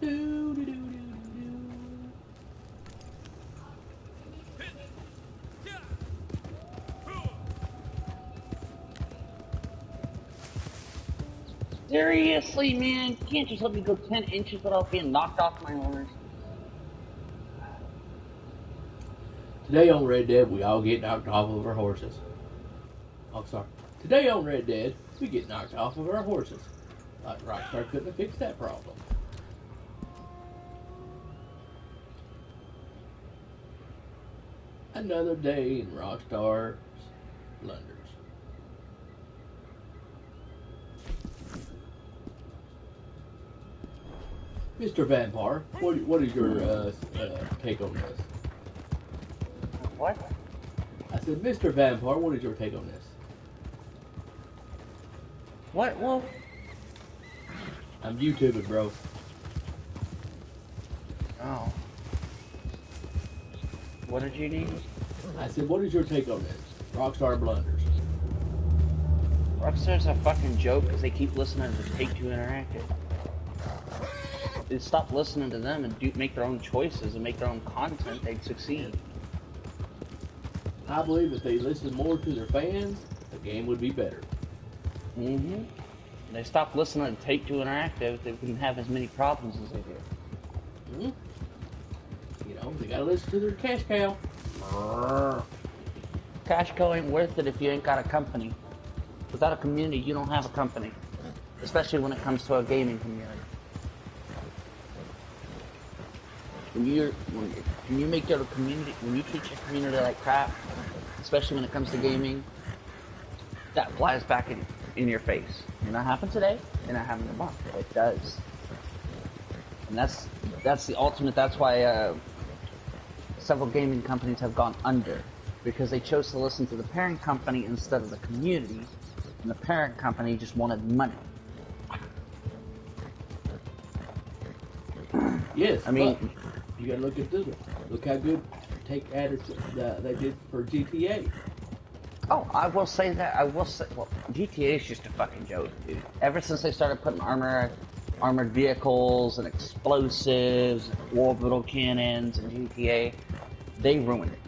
Do, do, do, do, do. Seriously, man, you can't just let me go 10 inches without being knocked off my horse. Today on Red Dead, we all get knocked off of our horses. Oh, sorry. Today on Red Dead, we get knocked off of our horses. Like Rockstar couldn't have fixed that problem. Another day in Rockstar's blunders. Mr. Vampire, what is your take on this? What? I said, Mr. Vampire, what is your take on this? What, Wolf? I'm YouTubing, bro. Oh. What did you need? I said, what is your take on this? Rockstar blunders. Rockstar's a fucking joke because they keep listening to Take-Two Interactive. They stop listening to them and make their own choices and make their own content, they'd succeed. I believe if they listened more to their fans, the game would be better. Mm-hmm. They stopped listening to Take-Two Interactive, they wouldn't have as many problems as they do. Mm-hmm. You know, they gotta listen to their cash cow. Cash cow ain't worth it if you ain't got a company. Without a community, you don't have a company. Especially when it comes to a gaming community. When you make your community, when you treat your community like crap, especially when it comes to gaming, that flies back in your face. It not happen today, it not happen tomorrow. It does. And that's the ultimate. That's why several gaming companies have gone under, because they chose to listen to the parent company instead of the community, and the parent company just wanted money. Yes, I mean, you gotta look at this one. Look how good they did for GTA. oh, I will say that. Well, GTA is just a fucking joke, dude. Ever since they started putting armored vehicles and explosives, and orbital cannons in GTA, they ruined it.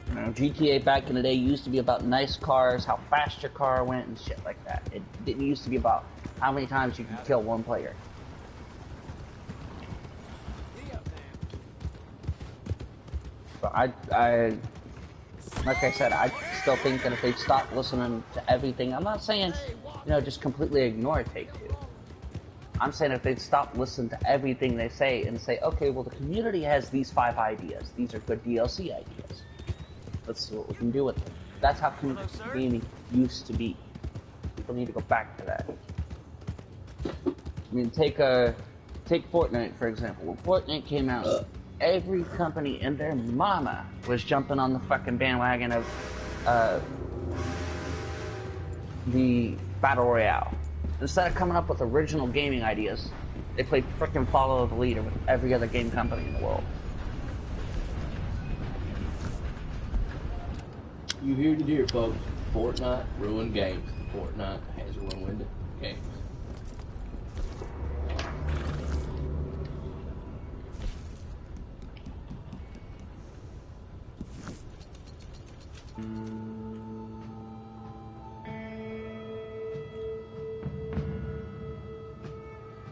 You know, GTA back in the day used to be about nice cars, how fast your car went, and shit like that. It didn't used to be about how many times you could kill one player. But I like I said, I still think that if they stop listening to everything, I'm not saying, you know, just completely ignore Take-Two. I'm saying if they'd stop listening to everything they say and say, okay, well, the community has these 5 ideas. These are good DLC ideas. Let's see what we can do with them. That's how community gaming used to be. People need to go back to that. I mean, take Fortnite, for example. When Fortnite came out, every company and their mama was jumping on the fucking bandwagon of the Battle Royale. Instead of coming up with original gaming ideas, they played frickin' Follow the Leader with every other game company in the world. You hear it here, folks. Fortnite ruined games. Fortnite has ruined games.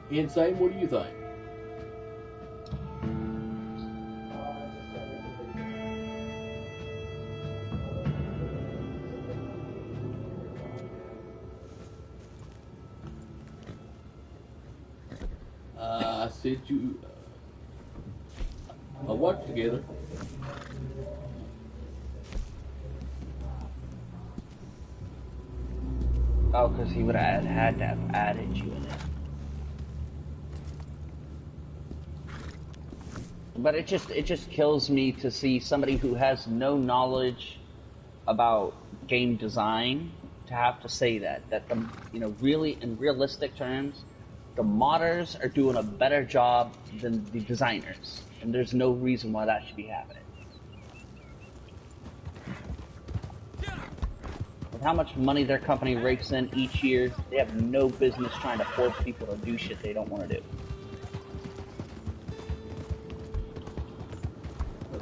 Insane, what do you think? I said you watch together. Oh, because he would have had to have added you in it. But it just kills me to see somebody who has no knowledge about game design to have to say that the, you know, really in realistic terms, the modders are doing a better job than the designers, and there's no reason why that should be happening. With how much money their company rakes in each year, they have no business trying to force people to do shit they don't want to do.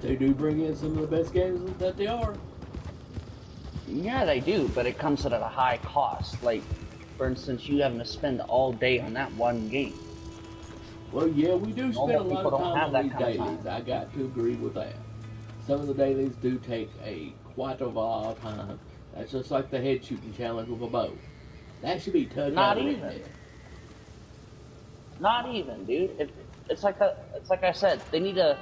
They do bring in some of the best games that they are. Yeah, they do, but it comes at a high cost. Like, for instance, you having to spend all day on that one game. Well, yeah, we do spend a lot of time on these dailies. Time. I got to agree with that. Some of the dailies do take quite a while of time. That's just like the head shooting challenge with a bow. That should be touched. Not even. Not even, dude. It's like I said. They need to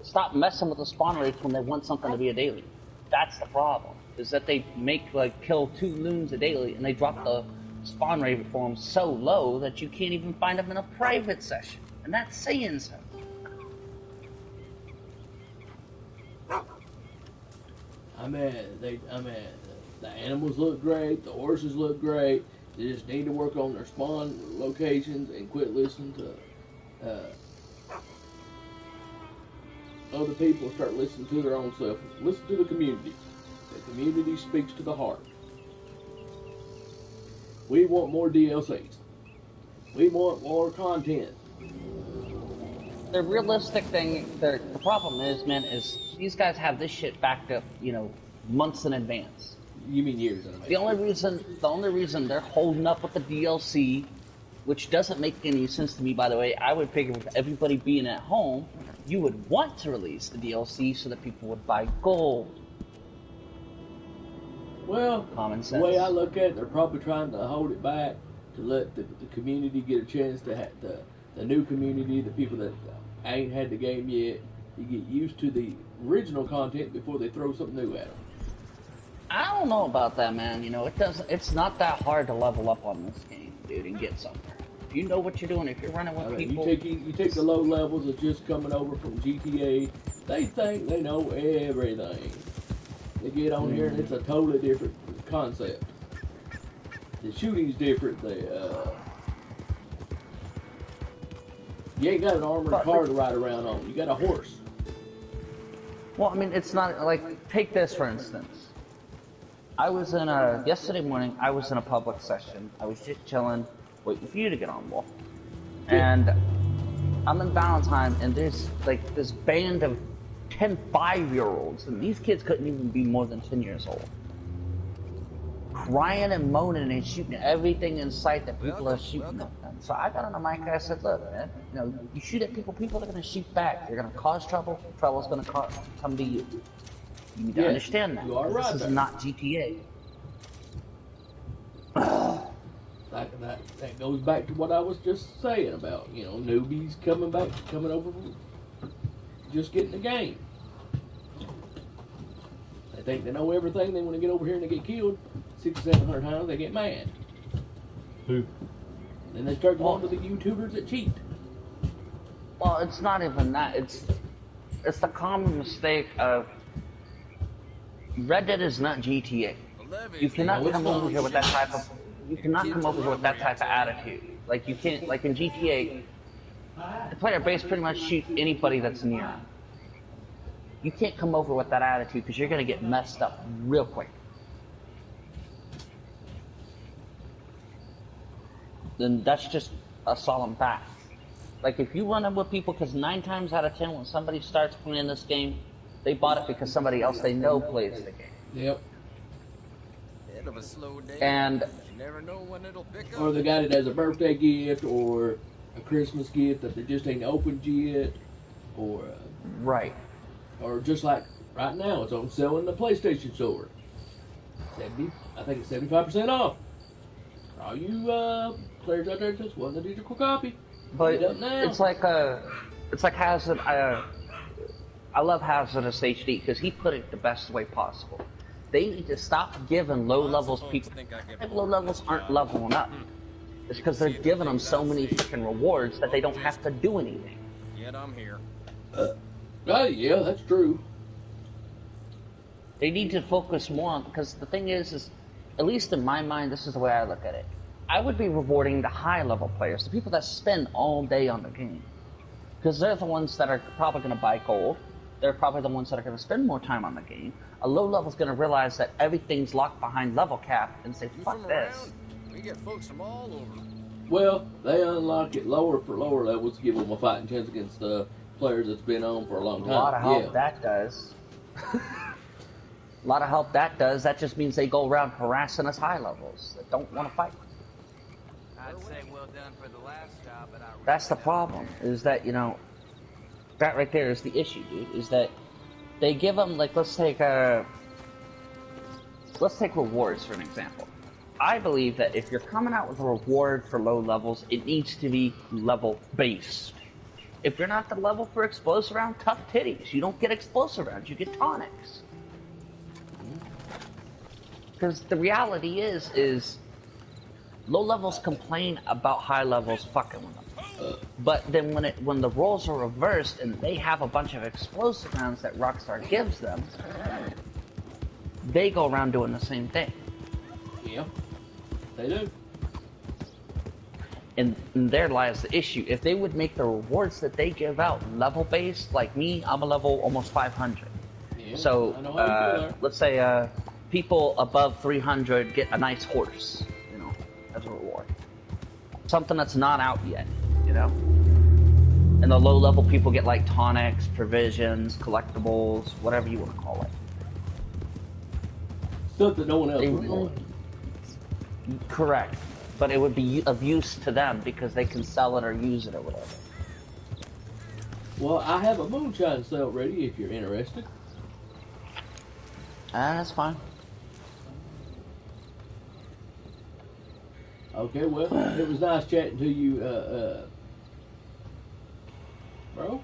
stop messing with the spawn rates when they want something to be a daily. That's the problem. Is that they make kill 2 loons a daily and they drop the spawn rate for them so low that you can't even find them in a private session, and that's saying something. I mean, the animals look great, the horses look great. They just need to work on their spawn locations and quit listening to other people. Start listening to their own self. Listen to the community. The community speaks to the heart. We want more DLCs. We want more content. The realistic thing, the problem is, man, is these guys have this shit backed up, months in advance. You mean years in advance? The only reason they're holding up with the DLC, which doesn't make any sense to me, by the way. I would figure with everybody being at home, you would want to release the DLC so that people would buy gold. Well, common sense. The way I look at it, they're probably trying to hold it back to let the community get a chance to have the new community, the people that ain't had the game yet, to get used to the original content before they throw something new at them. I don't know about that, man. It's not that hard to level up on this game, dude, and get somewhere. If you know what you're doing, if you're running with people... You take the low levels of just coming over from GTA, they think they know everything. They get on here and it's a totally different concept. The shooting's different. You ain't got an armored car to ride around on. You got a horse. Well, I mean, it's not like, take this for instance. I was in yesterday morning, I was in a public session. I was just chilling, waiting for you to get on, Wolf. And I'm in Valentine, and there's this band of 10 5-year-olds, and these kids couldn't even be more than 10 years old. Crying and moaning and shooting everything in sight that people are shooting at them. So I got on the mic and I said, look, man, you shoot at people, people are going to shoot back. You're going to cause trouble, trouble's going to come to you. You need to understand that. You are right. This is not GTA. That goes back to what I was just saying about, newbies coming over from just getting the game. They think they know everything. They want to get over here and they get killed 600 or 700 times. They get mad. Who? Then they start going to the YouTubers that cheat. Well, it's not even that. It's the common mistake of Red Dead is not GTA. You cannot come over here with that type of. You cannot come over here with that type of attitude. Like you can't. Like in GTA, the player base pretty much shoots anybody that's near. You can't come over with that attitude because you're gonna get messed up real quick. Then that's just a solemn fact. Like if you run in with people, because 9 times out of 10 when somebody starts playing this game, they bought it because somebody else they know plays the game. Yep. End of a slow day. And you never know when it'll pick up. Or the guy that has a birthday gift or a Christmas gift that they just ain't opened yet, or right. Or just like right now, it's on sale in the PlayStation Store. I think it's 75% off. All you players out there just want the digital copy. But it's like Hazard. I love Hazardous HD because he put it the best way possible. They need to stop giving low levels people. Low levels aren't leveling up. It's because they're giving them so many freaking rewards that they don't have to do anything. Yet I'm here. Yeah, that's true. They need to focus more on, because the thing is, at least in my mind, this is the way I look at it. I would be rewarding the high-level players, the people that spend all day on the game. Because they're the ones that are probably going to buy gold. They're probably the ones that are going to spend more time on the game. A low level is going to realize that everything's locked behind level cap and say, fuck this. We get folks from all over. Well, they unlock it lower for lower levels to give them a fighting chance against players that's been on for a long time. A lot of help yeah. that does. A lot of help that does. That just means they go around harassing us high levels that don't want to fight. I'd say well done for the last job, but I really That's the problem, is that, you know, that right there is the issue, dude, is that they give them, like, let's take rewards for an example. I believe that if you're coming out with a reward for low levels, it needs to be level-based. If you're not the level for explosive round, tough titties. You don't get explosive rounds, you get tonics. Because the reality is low levels complain about high levels fucking with them. But then when the roles are reversed and they have a bunch of explosive rounds that Rockstar gives them, they go around doing the same thing. Yeah, they do. And there lies the issue. If they would make the rewards that they give out level-based, like me, I'm a level almost 500. Yeah, So, I know how you feel there. let's say people above 300 get a nice horse, you know, as a reward. Something that's not out yet, you know? And the low-level people get like tonics, provisions, collectibles, whatever you want to call it. Stuff that no one else They would really- want. Correct. But it would be of use to them because they can sell it or use it or whatever. Well, I have a moonshine sale ready if you're interested. That's fine. Okay, well, it was nice chatting to you, bro.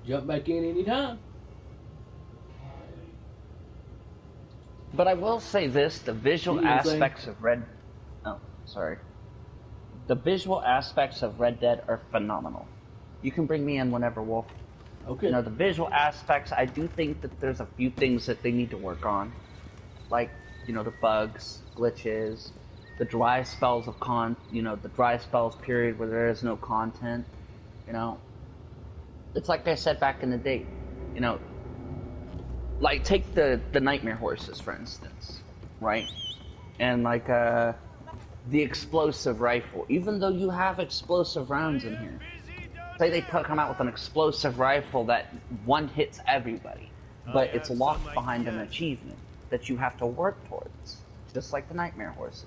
Jump back in anytime. But I will say this, the visual You were saying? aspects of sorry. The visual aspects of Red Dead are phenomenal. You can bring me in whenever, Wolf. Okay. You know, the visual aspects, I do think that there's a few things that they need to work on. Like, you know, the bugs, glitches, the dry spells of the dry spells period where there is no content, you know. It's like I said back in the day, you know, like take the nightmare horses, for instance, right? And like, the explosive rifle. Even though you have explosive rounds in here, say they come out with an explosive rifle that one hits everybody, but it's locked behind an achievement that you have to work towards, just like the nightmare horses.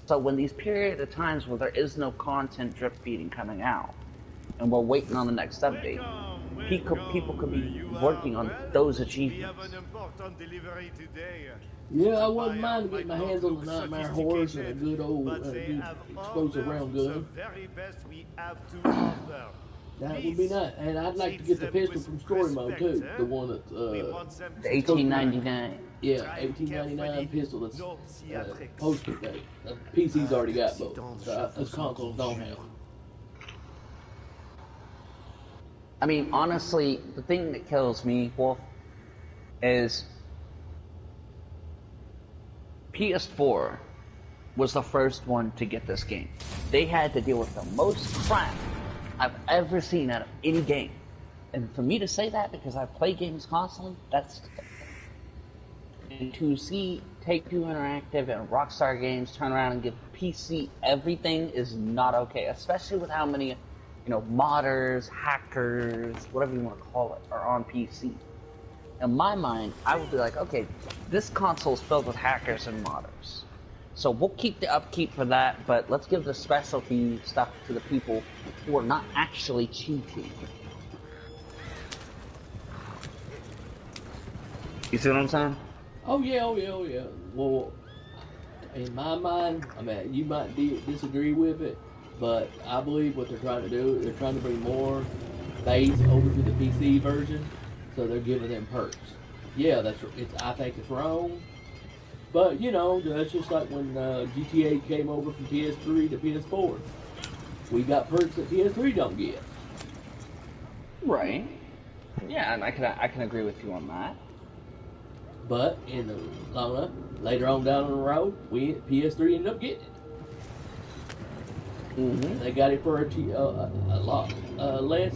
So when these period of times where there is no content drip feeding coming out, and we're waiting on the next update, people could be working on those achievements. Yeah, I wouldn't mind getting my hands on the nightmare horse and a good old good explosive round gun. That would be nice. And I'd like to get the pistol from story mode too. The one that's The 1899. Yeah, 1899 pistol that's posted that PC's already got both. Those consoles don't have. I mean, honestly, the thing that kills me, Wolf, is PS4 was the first one to get this game. They had to deal with the most crap I've ever seen out of any game. And for me to say that, because I play games constantly, that's... And to see Take-Two Interactive and Rockstar Games turn around and give PC everything is not okay. Especially with how many, modders, hackers, whatever you want to call it, are on PC. In my mind, I would be like, okay, this console is filled with hackers and modders. So we'll keep the upkeep for that, but let's give the specialty stuff to the people who are not actually cheating. You see what I'm saying? Oh yeah. Well, in my mind, I mean, you might disagree with it, but I believe what they're trying to do, they're trying to bring more base over to the PC version, so they're giving them perks. Yeah, I think it's wrong, but that's just like when GTA came over from PS3 to PS4. We got perks that PS3 don't get. Right. Yeah, and I can agree with you on that. But in the long run, later on down the road, PS3 ended up getting it. Mm-hmm. They got it for a lot less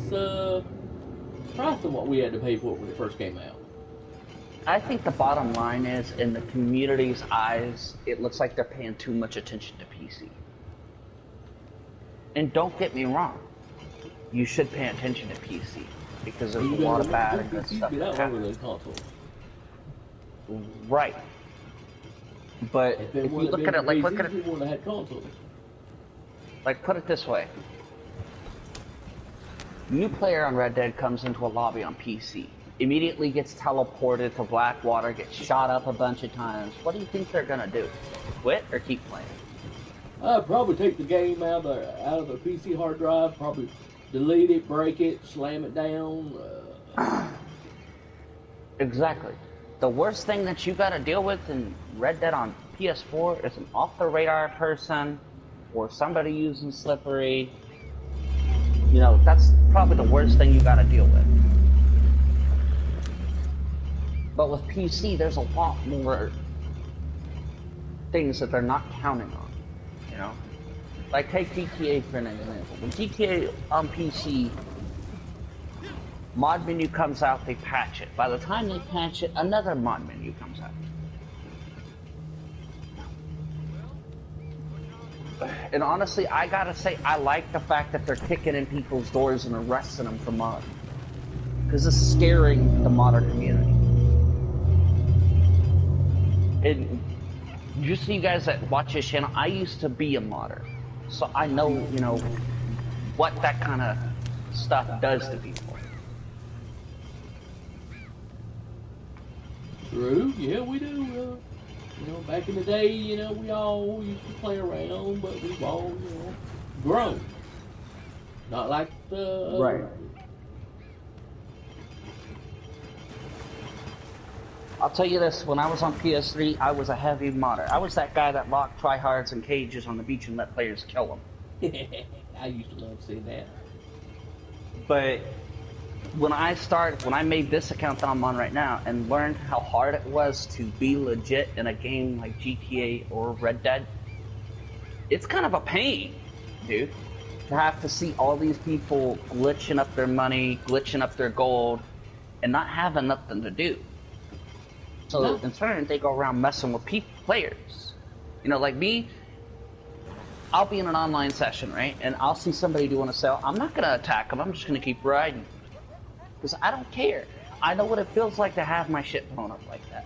price than what we had to pay for it when it first came out. I think the bottom line is, in the community's eyes, it looks like they're paying too much attention to PC. And don't get me wrong, you should pay attention to PC because there's a You lot gotta of bad remember, and good PC's stuff been that out longer happens. than console. Right. But If if it you wouldn't look have at been it for like PCs, we wouldn't have had consoles. like put it this way. New player on Red Dead comes into a lobby on PC. Immediately gets teleported to Blackwater, gets shot up a bunch of times. What do you think they're gonna do? Quit or keep playing? I'd probably take the game out of the PC hard drive, probably delete it, break it, slam it down. Exactly. The worst thing that you gotta deal with in Red Dead on PS4 is an off-the-radar person or somebody using slippery. You know, that's probably the worst thing you gotta deal with. But with PC, there's a lot more things that they're not counting on, you know? Like, take GTA for an example. When GTA on PC, mod menu comes out, they patch it. By the time they patch it, another mod menu comes out. And honestly, I gotta say, I like the fact that they're kicking in people's doors and arresting them for modding. Because it's scaring the modder community. And just so you guys that watch this channel, I used to be a modder. So I know, you know, what that kind of stuff does to people. True, yeah, we do. You know, back in the day, you know, we all used to play around, but we've all, you know, grown. Not like the Right. I'll tell you this, when I was on PS3, I was a heavy modder. I was that guy that locked tryhards in cages on the beach and let players kill them. I used to love seeing that. But when I made this account that I'm on right now and learned how hard it was to be legit in a game like GTA or Red Dead, it's kind of a pain, dude, to have to see all these people glitching up their money, glitching up their gold, and not having nothing to do. So No. in turn, they go around messing with players. You know, like me, I'll be in an online session, right? And I'll see somebody doing a sale. I'm not going to attack them. I'm just going to keep riding. Because I don't care. I know what it feels like to have my shit blown up like that.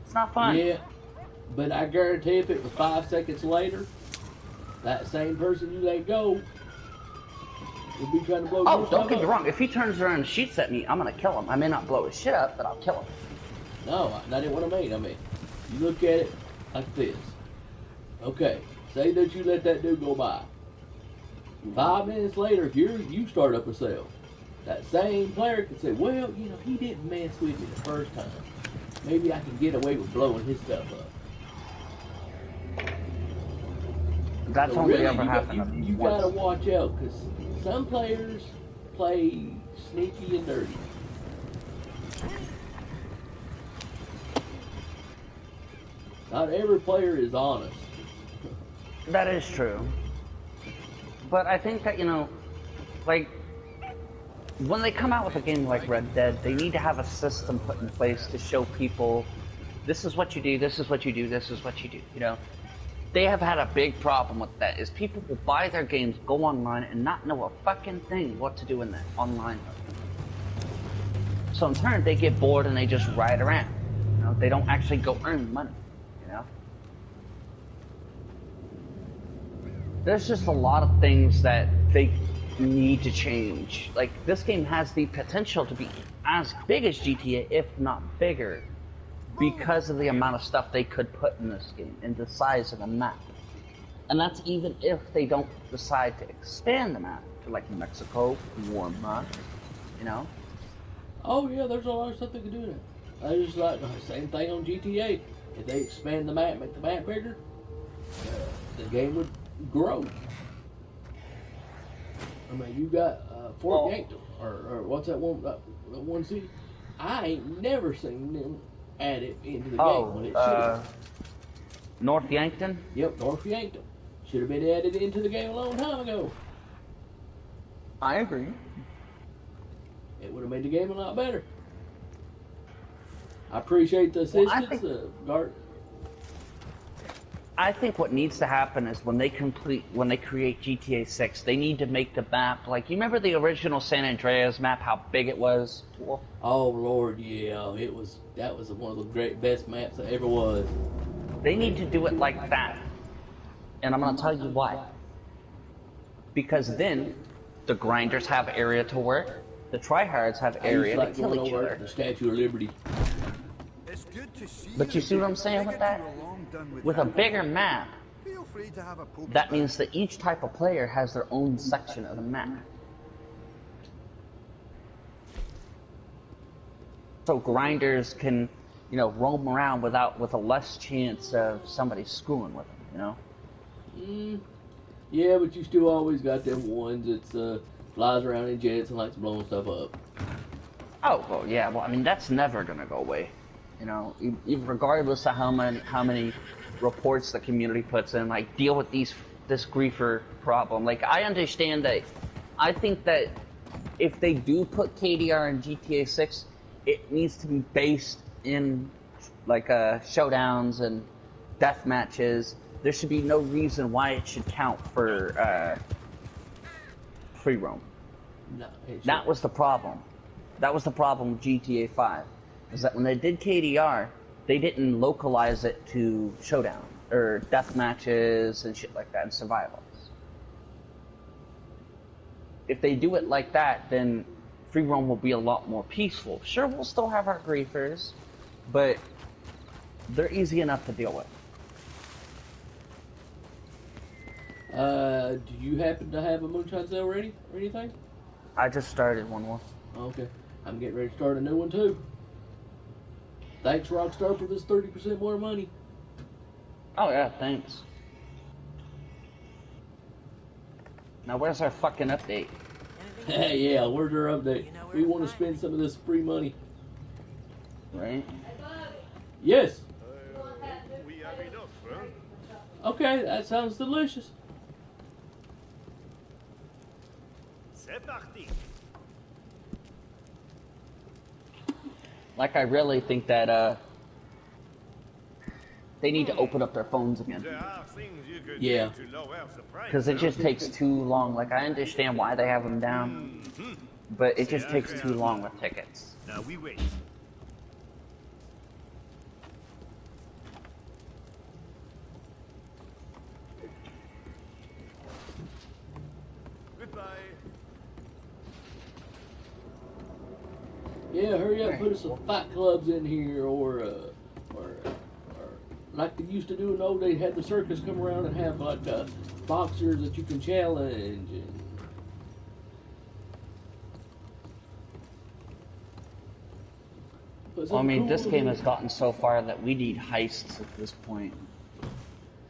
It's not fun. Yeah, but I guarantee if it was 5 seconds later, that same person you let go would be trying to blow Oh, your don't stuff get me up. wrong. If he turns around and shoots at me, I'm going to kill him. I may not blow his shit up, but I'll kill him. No, that ain't what I mean. I mean, you look at it like this. Okay, say that you let that dude go by. 5 minutes later, if you start up a sale, that same player can say, well, you know, he didn't mess with me the first time. Maybe I can get away with blowing his stuff up. That's So only really, ever happened. you gotta watch out, because some players play sneaky and dirty. Not every player is honest. That is true. But I think that, you know, like, when they come out with a game like Red Dead, they need to have a system put in place to show people, this is what you do, this is what you do, this is what you do, you know? They have had a big problem with that, is people will buy their games, go online, and not know a fucking thing what to do in that online mode. So in turn, they get bored and they just ride around. You know, they don't actually go earn money, you know? There's just a lot of things that they need to change. Like, this game has the potential to be as big as GTA, if not bigger, because of the amount of stuff they could put in this game and the size of the map. And that's even if they don't decide to expand the map to, like, Mexico, Warma, you know? Oh yeah, there's a lot of stuff they can do there. I just like same thing on GTA. If they expand the map, make the map bigger, the game would grow. I mean, you got Fort Yankton, or what's that one city? I ain't never seen them add it into the game when it should. North Yankton? Yep, North Yankton should have been added into the game a long time ago. I agree. It would have made the game a lot better. I appreciate the assistance, I think what needs to happen is when they create GTA 6, they need to make the map like, you remember the original San Andreas map, how big it was? Oh Lord, yeah, that was one of the best maps that ever was. They need to do it like that. And I'm gonna tell you why. Because then the grinders have area to work, the tryhards have area to kill each other. The Statue of Liberty. It's good to see But you see what I'm saying with that? With a bigger map, Feel free to have a poke that about means that each type of player has their own section of the map. So grinders can, you know, roam around with a less chance of somebody screwing with them, you know? Yeah, but you still always got them ones that flies around in jets and likes blowing stuff up. Oh, well, yeah. Well, I mean, that's never gonna go away. You know, even regardless of how many reports the community puts in, like, deal with this griefer problem. Like, I understand that. I think that if they do put KDR in GTA 6, it needs to be based in, like, showdowns and death matches. There should be no reason why it should count for free roam. No, that was the problem. That was the problem with GTA 5. Is that when they did KDR, they didn't localize it to showdown or death matches and shit like that and survivals. If they do it like that, then free roam will be a lot more peaceful. Sure, we'll still have our griefers, but they're easy enough to deal with. Do you happen to have a moonshine sale ready or anything? I just started one more. Okay. I'm getting ready to start a new one too. Thanks, Rockstar, for this 30% more money. Oh yeah, thanks. Now where's our fucking update? Hey, yeah, where's our update? We want to spend some of this free money. Right? Yes. We have enough, huh? Okay, that sounds delicious. C'est parti. Like, I really think that they need to open up their phones again. There are things you could Yeah. do to lower the price. Because it just takes too long. Like, I understand why they have them down, but it just takes too long with tickets. Now we wait. Goodbye. Yeah, hurry up, put us some fight clubs in here, or like they used to do in the old days, had the circus come around and have like boxers that you can challenge. And Well, I mean, this game has gotten so far that we need heists at this point.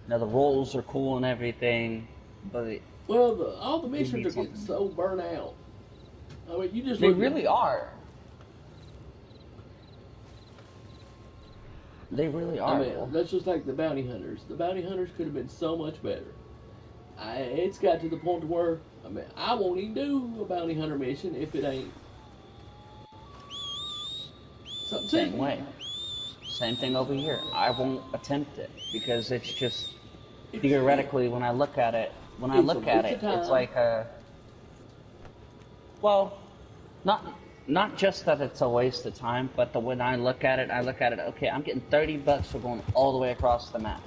Now, the roles are cool and everything, but all the missions are getting so burnt out. I mean, you just they look really are. They really are. I mean, that's just like the bounty hunters. The bounty hunters could have been so much better. It's got to the point where, I mean, I won't even do a bounty hunter mission if it ain't something Same simple. way. Same thing over here. I won't attempt it because it's just theoretically when I look at it, it's like a well, not just that it's a waste of time, but when I look at it, okay, I'm getting $30 for going all the way across the map.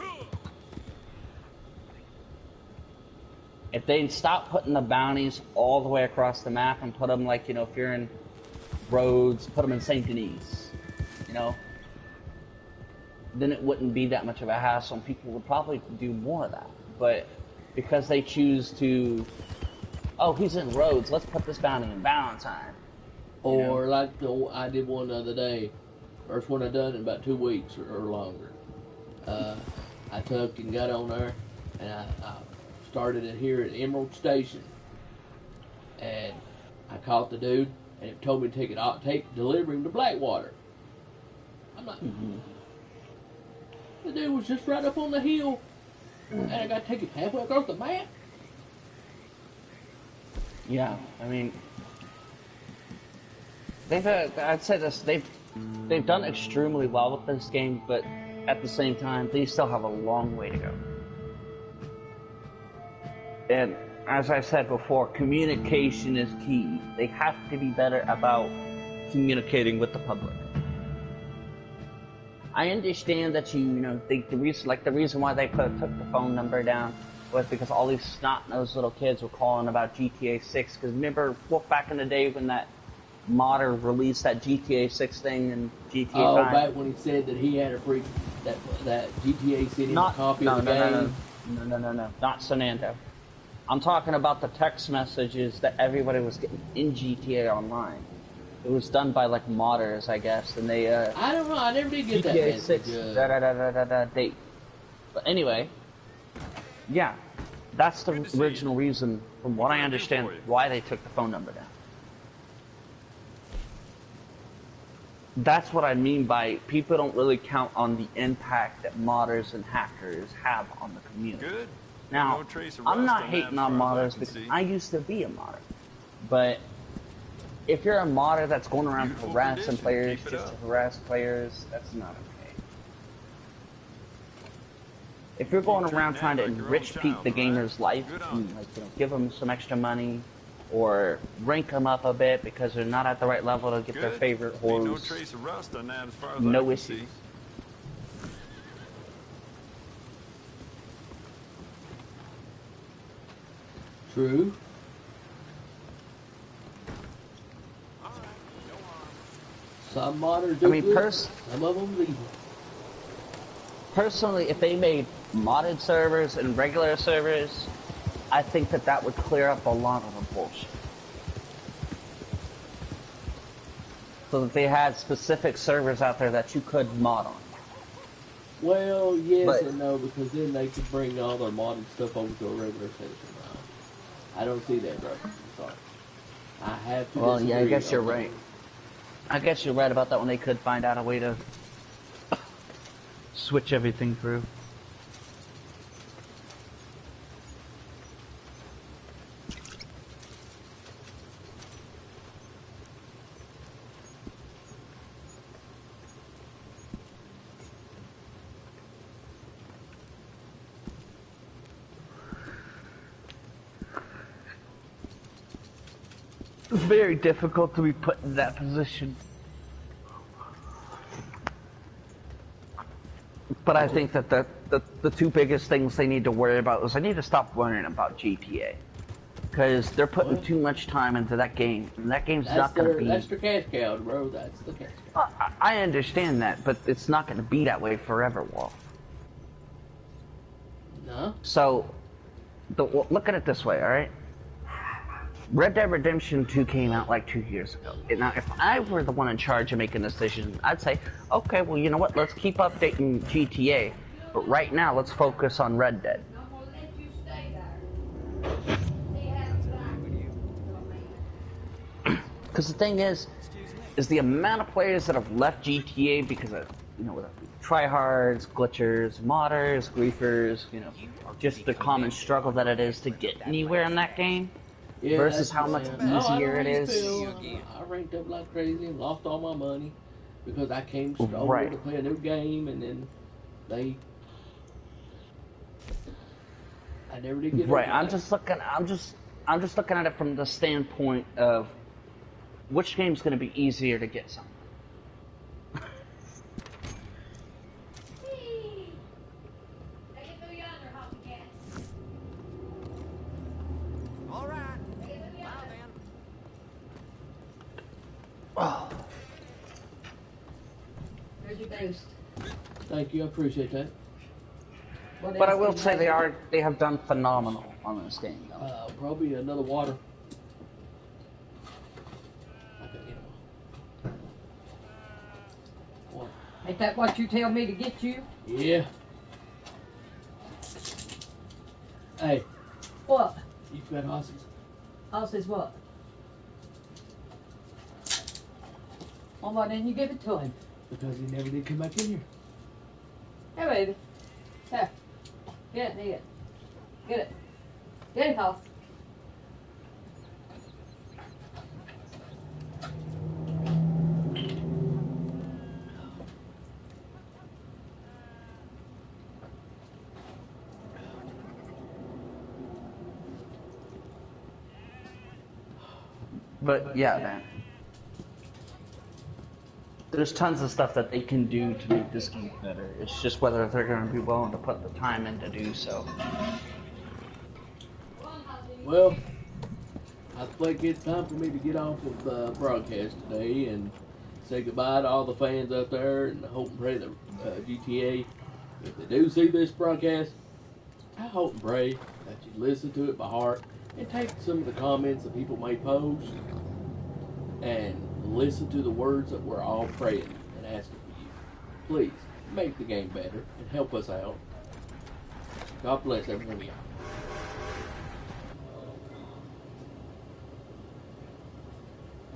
If they stop putting the bounties all the way across the map and put them like, you know, if you're in Rhodes, put them in St. Denis, you know, then it wouldn't be that much of a hassle and people would probably do more of that. But because they choose to, oh, he's in Rhodes, let's put this bounty in Valentine. Or like I did one the other day, first one I done in about 2 weeks or longer. I took and got on there, and I started it here at Emerald Station, and I caught the dude, and it told me to deliver him to Blackwater. I'm like, the dude was just right up on the hill, and I got to take him halfway across the map. Yeah, I mean, I'd say this, they've done extremely well with this game, but at the same time, they still have a long way to go. And as I said before, communication is key. They have to be better about communicating with the public. I understand that think the reason why they took the phone number down was because all these snot-nosed little kids were calling about GTA 6. Because remember, back in the day when that modder released that GTA 6 thing and GTA 5? Oh, back when he said that he had a free that GTA sent him a copy of the game. No, not Sanando. I'm talking about the text messages that everybody was getting in GTA Online. It was done by like modders, I guess, and they I don't know. I never did get GTA that 6 date. But anyway, yeah, that's the original reason, from what I understand, why they took the phone number down. That's what I mean by people don't really count on the impact that modders and hackers have on the community. Good. Now, No trace of I'm rust not on hating that on as far as I modders can because see. I used to be a modder. But if you're a modder that's going around Beautiful harassing tradition. players Keep it just to up. harass players, that's not okay. If you're going treat around Nat trying to like your own enrich the child, gamer's life Good on and give them some extra money or rank them up a bit because they're not at the right level to get their Good. favorite Ain't no horse, trace of rust on that as far as no I can issues. see. True. Some modders do good, some of them leave. Personally, if they made modded servers and regular servers, I think that would clear up a lot of the bullshit. So that they had specific servers out there that you could mod on. Well, yes But- and no, because then they could bring all their modded stuff over to a regular station. I don't see that, bro. I'm sorry. I have to Well, yeah, I disagree guess you're on that. right. I guess you're right about that when they could find out a way to switch everything through. It's very difficult to be put in that position. But I think that the two biggest things they need to worry about is they need to stop worrying about GTA. Because they're putting too much time into that game. And that game's That's not going to be... That's the cash cow, bro. That's the cash cow. I understand that, but it's not going to be that way forever, Wolf. No? So, look at it this way, alright? Red Dead Redemption 2 came out like 2 years ago. Now, if I were the one in charge of making decisions, I'd say, okay, well, you know what? Let's keep updating GTA. But right now, let's focus on Red Dead. Because the thing is the amount of players that have left GTA because of, tryhards, glitchers, modders, griefers, just the common struggle that it is to get anywhere in that game. Yeah, Versus that's how much the same. easier it is. I ranked up like crazy and lost all my money because I came over Right. to play a new game and then I never did get Right. over I'm that. just looking at it from the standpoint of which game's going to be easier to get something. All right. Oh. There's your boost. Thank you, I appreciate that. What But I else will do you say like? they have done phenomenal on this game, though. Probably another water. Okay, What? Ain't that what you tell me to get you? Yeah. Hey, What? you fed horses I says what? Well, why didn't you give it to him? because he never did come back in here. Hey, baby. Here. Get it, Nia. Get it. Get it, Hoss. But yeah, man. There's tons of stuff that they can do to make this game better. It's just whether they're going to be willing to put the time in to do so. Well, I think it's time for me to get off of the broadcast today and say goodbye to all the fans out there, and I hope and pray that GTA, if they do see this broadcast, I hope and pray that you listen to it by heart and take some of the comments that people may post and listen to the words that we're all praying and asking for you. Please make the game better and help us out. God bless every one of y'all.